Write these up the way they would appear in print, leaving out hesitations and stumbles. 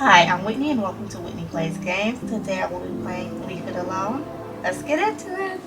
Hi, I'm Whitney and welcome to Whitney Plays Games. Today I will be playing Leave It Alone. Let's get into it.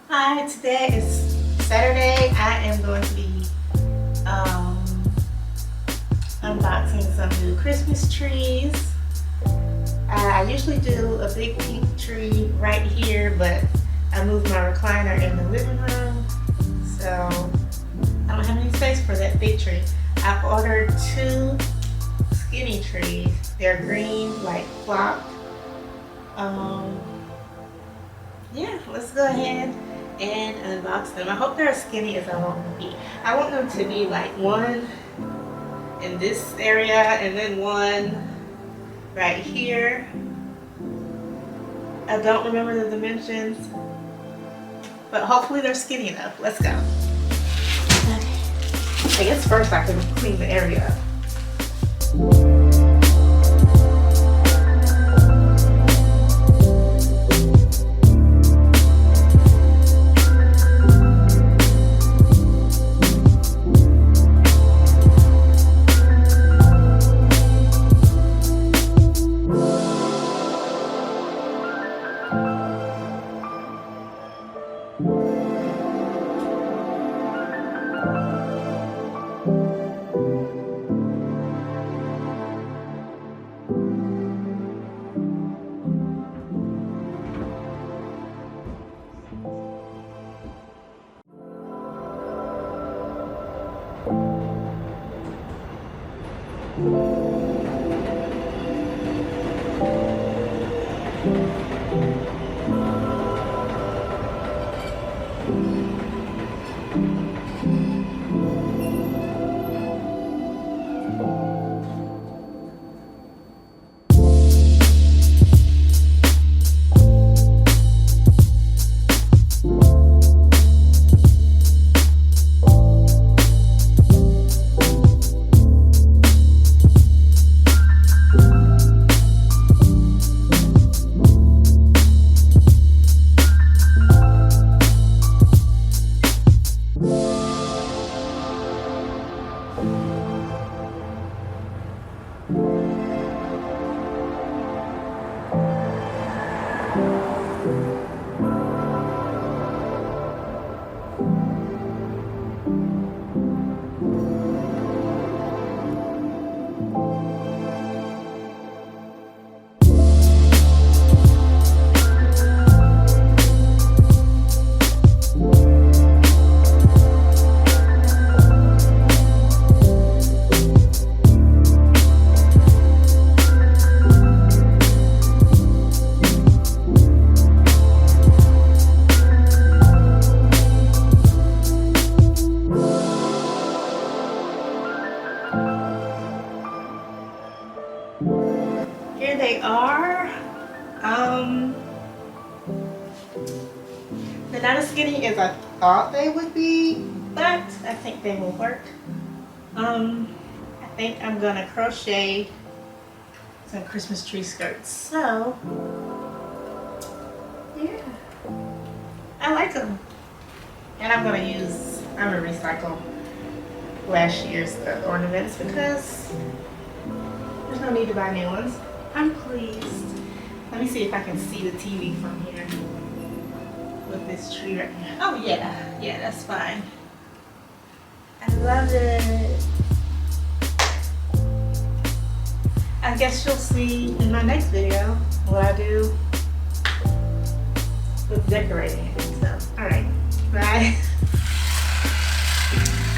Hi, today is Saturday. I am going to be unboxing some new Christmas trees. I usually do a big pink tree right here, but I moved my recliner in the living room, so I don't have any space for that big tree. I ordered 2 skinny trees. They're green, like flocked. Yeah, let's go ahead and unbox them. I hope they're as skinny as I want them to be. I want them to be like one in this area and then one right here. I don't remember the dimensions, but hopefully they're skinny enough. Let's go. Okay. I guess first I can clean the area up. here they are. They're not as skinny as I thought they would be, but I think they will work. I think I'm gonna crochet some Christmas tree skirts. So, yeah, I like them. And I'm gonna recycle last year's ornaments because there's no need to buy new ones. I'm pleased. Let me see if I can see the TV from here with this tree right here. Oh yeah, that's fine. I love it. I guess you'll see in my next video what I do with decorating it and stuff. Alright, bye.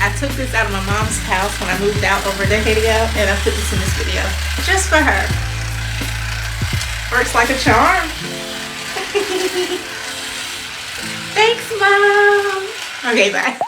I took this out of my mom's house when I moved out over a decade ago, and I put this in this video just for her. Works like a charm. Thanks, Mom. Okay, bye.